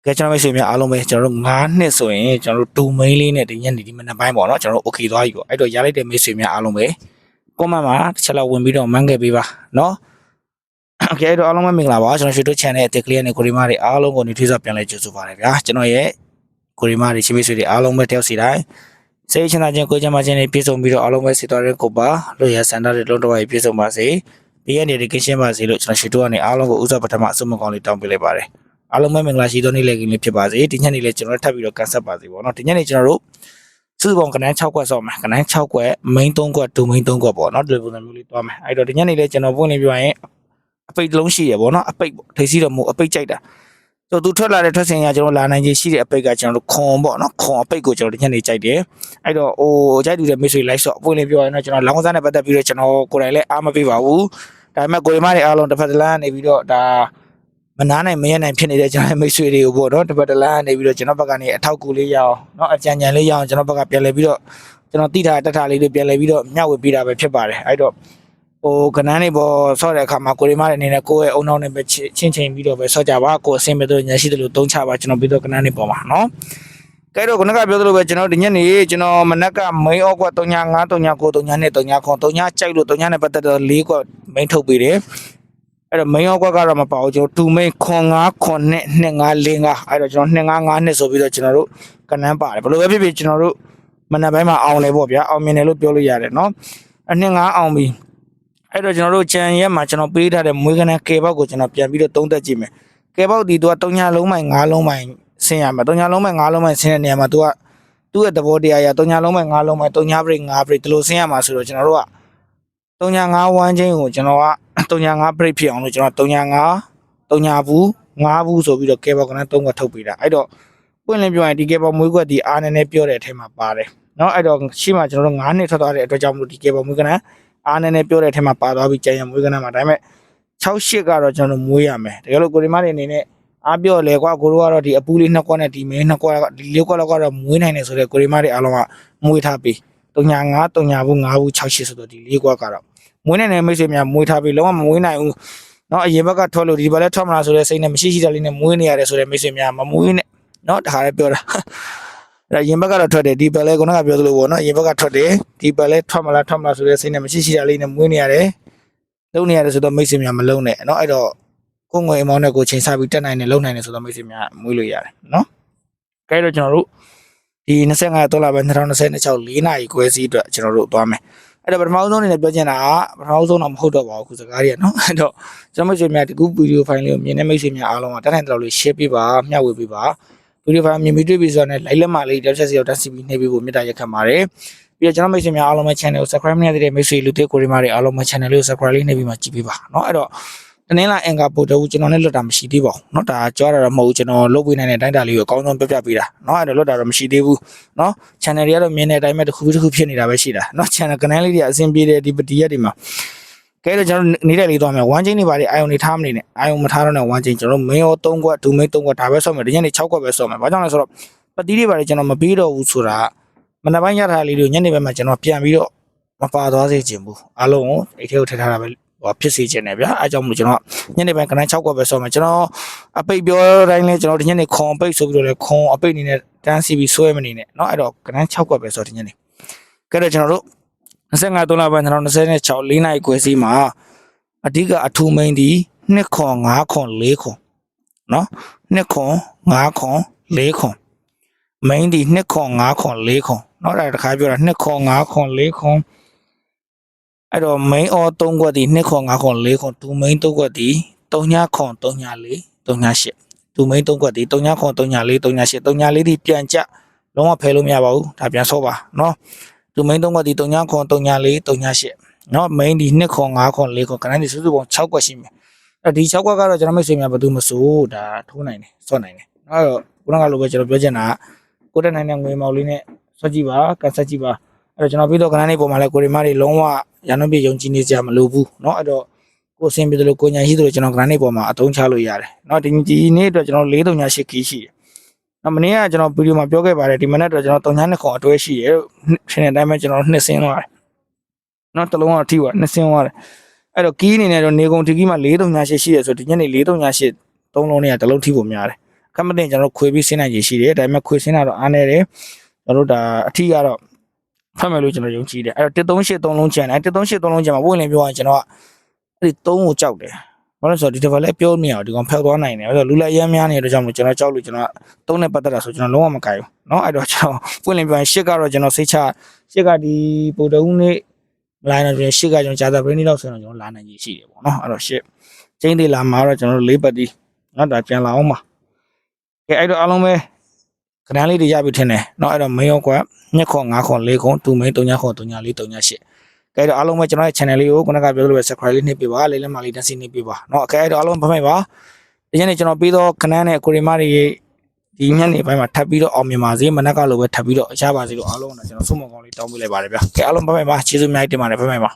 ကဲကျွန်တော်မိတ်ဆွေများအားလုံးပဲကျွန်တော်တို့9နှစ်ဆိုရင်ကျွန်တော်တို့တူမိန်းလေးနဲ့ဒီညနေဒီမနက်ပိုင်းပေါ့နော်ကျွန်တော်တို့ okay သွားပြီပေါ့အဲ့တော့ရလိုက်တဲ့မိတ်ဆွေများအားလုံးပဲ comment မှာတစ်ချက်လောက်ဝင်ပြီးတော့မှန်းခဲ့ပေးပါနော် okay အဲ့တော့အားလုံးပဲမင်္ဂလာပါကျွန်တော်ရွှေတို့ channel အသစ်ကလေးနဲ့ကိုရီမားတွေအားလုံးကိုနေထွေးစွာပြန်လဲကြိုဆိုပါရစေဗျာကျွန်တော်ရဲ့ကိုရီမားတွေချင်းမိတ်ဆွေတွေအားလုံးပဲတယောက်စီတိုင်းစိတ်ချမ်းသာခြင်းကိုယ်ကျန်းမာခြင်းတွေပြည့်စုံပြီးတော့အားလုံးပဲစေတော်ရဲကိုပါလို့ရစန္ဒတဲ့လုံးတော်ရပြည့်စုံပါစေဒီရက်နေ့ဒီကင်းရှင်းပါစေလို့ကျွန်တော်ရွှေတို့ကနေအားလုံးကိုဥစ္စာပထမအစုံမကောင်းလေးတောင်းပေးလိုက်ပါတယ်အားလုံးပဲမင်္ဂလာရှိသောနေ့လည်ခင်းလေးဖြစ်ပါစေဒီညနေလေးကျွန်တော်ထပ်ပြီးတော့ကန်ဆက်ပါစေပေါ့နော်ဒီညနေကျွန်တော်တို့စုစုပေါင်းကနန်း6ခွက်ဆော့မယ်ကနန်း6ခွက် main 3ခွက်2 main 3ခွက်ပေါ့နော်ဒီလိုပုံစံမျိုးလေးသွားမယ်အဲ့တော့ဒီညနေလေးကျွန်တော်ပွင့်လေးပြောရင်အပိတ်လုံးရှိရပေါ့နော်အပိတ်ထိစီတော့မဟုတ်အပိတ်ကြိုက်တာဆိုသူထွက်လာတဲ့ထွက်စဉ်ကကျွန်တော်လာနိုင်ခြင်းရှိတဲ့အပိတ်ကကျွန်တော်တို့ခွန်ပေါ့နော်ခွန်အပိတ်ကိုကျွန်တော်ဒီညနေကြိုက်တယ်အဲ့တော့ဟိုကြိုက်တူတဲ့မိတ်ဆွေလိုက်ဆော့အပွင့်လေးပြောရင်တော့ကျွန်တော်လောင်းကစားနဲ့ပတ်သက်ပြီးတော့ကျွန်တော်ကိုယ်တိုင်လည်းအားမပေးပါဘူးဒါပေမဲ့ကိုရီမားတွေအားလုံးတစ်ဖက်တစ်လမ်းနေပြီးတော့ဒါမနာနိုင်မရနိုင်ဖြစ်နေတဲ့ကျွန်တော်မိတ်ဆွေတွေကိုပေါ့နော်တစ်ဖက်တစ်လမ်းနေပြီးတော့ကျွန်တော်ဘက်ကနေအထောက်ကူလေးရအောင်နော်အကြံဉာဏ်လေးရအောင်ကျွန်တော်ဘက်ကပြန်လဲပြီးတော့ကျွန်တော်တိထားတက်ထားလေးတွေပြန်လဲပြီးတော့မျှဝေပေးတာပဲဖြစ်ပါတယ်အဲ့တော့ဟိုကနန်းနေပေါ်ဆော့တဲ့အခါမှာကိုရီမားတွေအနေနဲ့ကိုယ့်ရဲ့အုံနောက်နဲ့ပဲချင်းချင်းပြီးတော့ပဲဆော့ကြပါကိုယ်အဆင်ပြေတော့ညရှိတယ်လို့သုံးချပါကျွန်တော်ပြီးတော့ကနန်းနေပေါ်မှာနော်ကဲတော့ခုနကပြောသလိုပဲကျွန်တော်ဒီညနေကျွန်တော်မနက်က main အော့ကွက်3 5 3 9 9 3 2 3 9 9 3 9ကြိုက်လို့3 9နဲ့ပတ်သက်တော့4ကွက် main ထုတ်ပေးတယ်အဲ့တော့ main အော့ကွက်ကတော့မပါဘူးကျွန်တော်2 main ခွန်9ခွန်နဲ့2 5 4 5အဲ့တော့ကျွန်တော်2 5 5နှစ်ဆိုပြီးတော့ကျွန်တော်တို့ကနန်းပါတယ်ဘယ်လိုပဲဖြစ်ဖြစ်ကျွန်တော်တို့မနက်ပိုင်းမှာအောင်လေပေါ့ဗျာအောင်မြင်တယ်လို့ပြောလို့ရတယ်နော်အ2 5အောင်ပြီအဲ့တော့ကျွန်တော်တို့ကြံရက်မှာကျွန်တော်ပေးထားတဲ့မွေးကနန်းကေပေါက်ကိုကျွန်တော်ပြန်ပြီးတော့သုံးသက်ကြည့်မယ်ကေပေါက်ဒီသူက3ညလုံးမိုင်5လုံးမိုင်ဆင်းရမှာ3ညလုံးမိုင်5လုံးမိုင်ဆင်းတဲ့နေရာမှာသူကသူ့ရဲ့သဘောတရားအရ3ညလုံးမိုင်5လုံးမိုင်3ည break 5 break ဒီလိုဆင်းရမှာဆိုတော့ကျွန်တော်တို့က3ည5 1ချင်းကိုကျွန်တော်က3ည5 break ဖြစ်အောင်လို့ကျွန်တော်3ည5 3ညဘူး5ဘူးဆိုပြီးတော့ကေပေါက်ကနန်း3ကထုတ်ပေးတာအဲ့တော့ပွင့်လင်းပြောရင်ဒီကေပေါက်မွေးကွက်ဒီအားနည်းနည်းပြောတဲ့အထက်မှာပါတယ်เนาะအဲ့တော့ရှိမှကျွန်တော်တို့9နှစ်ထွက်သွားတဲ့အတွက်ကြောင့်မလို့ဒီကေပေါက်မွေးကနန်းအားနည်းနည်းပြောတဲ့အထက်မှာပါသွားပြီးကြံရမွေးကနန်းမှာဒါပေမဲ့6-8ကတော့ကျွန်တော်မွေးရမယ်တကယ်လို့ကိုရီမားတွေအနေနဲ့အားပြောလေကွာကိုတို့ကတော့ဒီအပူလေး2ကွက်နဲ့ဒီမင်း2ကွက်ကဒီ4ကွက်လောက်ကတော့မွေးနိုင်တယ်ဆိုတော့ကိုရီမားတွေအားလုံးကမွေးထားပြီး3ည5 3ညဘူး5ဘူး6 8ဆိုတော့ဒီ4ကွက်ကတော့မွေးနိုင်တဲ့မိတ်ဆွေများမွေးထားပြီးလုံးဝမမွေးနိုင်ဘူးเนาะအရင်ဘက်ကထွက်လို့ဒီဘက်လည်းထွက်မလားဆိုတဲ့စိတ်နဲ့မရှိရှိတာလေးနဲ့မွေးနေရတယ်ဆိုတဲ့မိတ်ဆွေများမမွေးနဲ့เนาะဒါလည်းပြောတာအဲ့ရင်ဘက်ကတော့ထွက်တယ်ဒီဘက်လည်းခုနကပြောသလိုပေါ့เนาะရင်ဘက်ကထွက်တယ်ဒီဘက်လည်းထွက်မလားဆိုတဲ့စိတ်နဲ့မရှိရှိတာလေးနဲ့မွေးနေရတယ်လုံနေရတယ်ဆိုတော့မိတ်ဆွေများမလုံနဲ့เนาะအဲ့တော့ကိုငွေအမောင်းနဲ့ကိုချိန်စားပြီးတက်နိုင်တယ်လုံနိုင်တယ်ဆိုတော့မိတ်ဆွေများမွေးလို့ရတယ်เนาะကဲတော့ကျွန်တော်တို့ဒီ25ဒေါ်လာပဲ2026 4နာရီခွဲစီးအတွက်ကျွန်တော်တို့သွားမယ်အဲ့တော့ပထမဆုံးအနေနဲ့ပြောချင်တာကပထမဆုံးတော့မဟုတ်တော့ပါဘူးခုစကားတွေကเนาะအဲ့တော့ကျွန်တော်မိတ်ဆွေများဒီခုဗီဒီယိုဖိုင်လေးကိုမြင်တဲ့မိတ်ဆွေများအားလုံးကတက်နိုင်တဲ့လောက်လေး share ပေးပါမျှဝေပေးပါဗီဒီယိုဖိုင်မြင်ပြီးတွေ့ပြီဆိုတော့လည်း like လက်မလေးတစ်ချက်စီရောက်တက်စီပြီးနှိပ်ပေးဖို့မေတ္တာရက်ခံပါတယ်ပြီးတော့ကျွန်တော်မိတ်ဆွေများအားလုံးပဲ channel ကို subscribe မလုပ်တဲ့မိတ်ဆွေလူတွေကိုရီမားတွေအားလုံးပဲ channel လေးကို subscribe လေးနှိပ်ပြီးမှကြည့်ပေးပါเนาะအဲ့တော့တနင်္လာအင်္ဂါပို့တော့ကျွန်တော်နဲ့လွတ်တာမရှိသေးပါဘူးเนาะဒါကြွားတာတော့မဟုတ်ဘူးကျွန်တော်လုပ်ပေးနိုင်တဲ့အတိုင်းအတာလေးကိုအကောင်းဆုံးပြပြပေးတာเนาะအဲ့တော့လွတ်တာတော့မရှိသေးဘူးเนาะ channel တွေကတော့မြင်တဲ့အတိုင်းပဲတစ်ခုဖြစ်နေတာပဲရှိတာเนาะ channel ကနန်းလေးတွေအဆင်ပြေတယ်ဒီရက်တွေမှာကဲတော့ကျွန်တော်နေတဲ့လေးသွားမယ်1ချင်းနေပါလေအာယုံနေထားမနေနဲ့အာယုံမထားတော့နဲ့1ချင်းကျွန်တော်မင်းရော3ခွက်2မင်း3ခွက်ဒါပဲဆော့မယ်ဒီညနေ6ခွက်ပဲဆော့မယ်ဘာကြောင့်လဲဆိုတော့ပတိတွေပါလေကျွန်တော်မပြီးတော့ဘူးဆိုတာမနက်ပိုင်းရထားလေးတွေညနေဘက်မှာကျွန်တော်ပြန်ပြီးတော့မပါသွားစေချင်ဘူးအားလုံးကိုအိတ်ထဲကိုထည့်ထားတာပဲဟိုဖြစ်စေချင်တယ်ဗျာအဲကြောင့်မလို့ကျွန်တော်ညနေပိုင်းကနန်း6ခွက်ပဲဆော့မယ်ကျွန်တော်အပိတ်ပြောတိုင်းလဲကျွန်တော်ဒီညနေခွန်အပိတ်ဆိုပြီးတော့လဲခွန်အပိတ်အနေနဲ့တန်းစီပြီးဆွဲမနေနဲ့เนาะအဲ့တော့ကနန်း6ခွက်ပဲဆော့ဒီညနေကဲတော့ကျွန်တော်တို့25 ဒေါ်လာပဲ2026 4နာရီခွဲစီမှာအဓိကအထူးမိန်ဒီ2ခွန်5ခွန်4ခွန်เนาะ2ခွန်5ခွန်4ခွန်မိန်ဒီ2ခွန်5ခွန်4ခွန်เนาะဒါတခါပြောတာ2ခွန်5ခွန်4ခွန်အဲ့တော့မိန်အော်3ခွက်ဒီ2ခွန်5ခွန်4ခွန်2မိန်3ခွက်ဒီ3ညခွန်3ည4 3ည8 2မိန်3ခွက်ဒီ3ညခွန်3ည4 3ည8 3ည4ဒီပြန်ကြလုံးဝဖယ်လို့မရပါဘူးဒါပြန်ဆော့ပါเนาะ2မိန်3ခွက်ဒီ3ညခွန်3ည4 3ည8เนาะ main ဒီ2ခွန်5ခွန်4ခွန်ကနန်းဒီစုစုပေါင်း6ခွက်ရှိမယ်အဲ့ဒီ6ခွက်ကတော့ကျွန်တော်မိတ်ဆွေများဘယ်သူမစိုးဒါထိုးနိုင်တယ်စော့နိုင်တယ်အဲ့တော့ခုနကလိုပဲကျွန်တော်ပြောချင်တာကိုတက်နိုင်တဲ့ငွေမောက်လေးနဲ့စော့ကြည့်ပါကန်ဆက်ကြည့်ပါအဲ့တော့ကျွန်တော်ပြီးတော့ကနန်းလေးပုံမှာလဲကိုရီမားတွေလုံးဝရန်နှုန်းပြယုံကြည်နေကြမလို့ဘူးเนาะအဲ့တော့ကိုအဆင်ပြေတယ်လို့ကိုညာရှိတယ်လို့ကျွန်တော်ကနန်းလေးပုံမှာအသုံးချလို့ရတယ်เนาะဒီနေ့အတွက်ကျွန်တော်438ခီးရှိတယ်နော်မနေ့ကကျွန်တော်ဗီဒီယိုမှာပြောခဲ့ပါတယ်ဒီမနက်တော့ကျွန်တော်3ည2ခွန်အတွဲရှိတယ်ထင်တဲ့အတိုင်းပဲကျွန်တော်နှစ်ဆင်းသွားတယ်နော်တလုံးတော့ထိပါနှစ်ဆင်းသွားတယ်အဲ့တော့ကီးအနေနဲ့တော့နေကုန်ဒီကီးမှာ438ရှိတယ်ဆိုဒီညနေ438 3လုံးနဲ့တလုံးထိဖို့များတယ်အခ မတင်ကျွန်တော်ခွေပြီးဆင်းနိုင်ရရှိတယ်ဒါပေမဲ့ခွေဆင်းတာတော့အားနေတယ်ကျွန်တော်တို့ဒါအထီးကတော့ဖတ်မယ်လို့ကျွန်တော်ယုံကြည်တယ်အဲ့တော့138လုံးကျန်တယ်138လုံးကျန်မှာပွင့်လင်းပြောရင်ကျွန်တော်ကအဲ့ဒီ3ကိုကြောက်တယ်ဘာလို့ဆိုတော့ဒီတစ်ခါလဲပြောမရအောင်ဒီကောင်ဖျောက်သွားနိုင်တယ်အဲ့တော့လူလက်ရမ်းများနေတဲ့ကြောင့်မို့ကျွန်တော်ကြောက်လို့ကျွန်တော်3နဲ့ပတ်သက်တာဆိုကျွန်တော်လုံးဝမကြိုက်ဘူးเนาะအဲ့တော့ကျွန်တော်ပွင့်လင်းပြောရင်8ကတော့ကျွန်တော်စိတ်ချ8ကဒီပို့တုံးနေ့လာနေတယ်8ကကျွန်တော်ဂျာတာဘရင်းနီလောက်ဆိုတော့ကျွန်တော်လာနိုင်ကြီးရှိတယ်ပေါ့เนาะအဲ့တော့8ချင်းတွေလာမှာတော့ကျွန်တော်4ပတ်တီးเนาะဒါပြန်လာအောင်ပါကဲအဲ့တော့အားလုံးပဲခဏလေးတွေရပြီထင်တယ်เนาะအဲ့တော့မင်းရောကွာ2ခွန်5ခွန်4ခွန်2မင်း3ခွန်3 4 3 8ကဲတော့အားလုံးပဲကျွန်တော်ရဲ့ channel လေးကိုခုနကပြောသလိုပဲ subscribe လေးနှိပ်ပေးပါလေးလက်မလေးတက်စီနှိပ်ပေးပါเนาะကဲတော့အားလုံးဖတ်မိတ်ပါဒီနေ့ကျွန်တော်ပြီးတော့ခဏနဲ့ကိုရီမာတွေဒီညနေပိုင်းမှာထပ်ပြီးတော့အောင်မြင်ပါစေမနက်ကလိုပဲထပ်ပြီးတော့ရပါစေလို့အားလုံးကကျွန်တော်ဆုမကောင်းလေးတောင်းပေးလိုက်ပါတယ်ဗျာကဲအားလုံးဖတ်မိတ်ပါကျေးဇူးအများကြီးတင်ပါတယ်ဖတ်မိတ်ပါ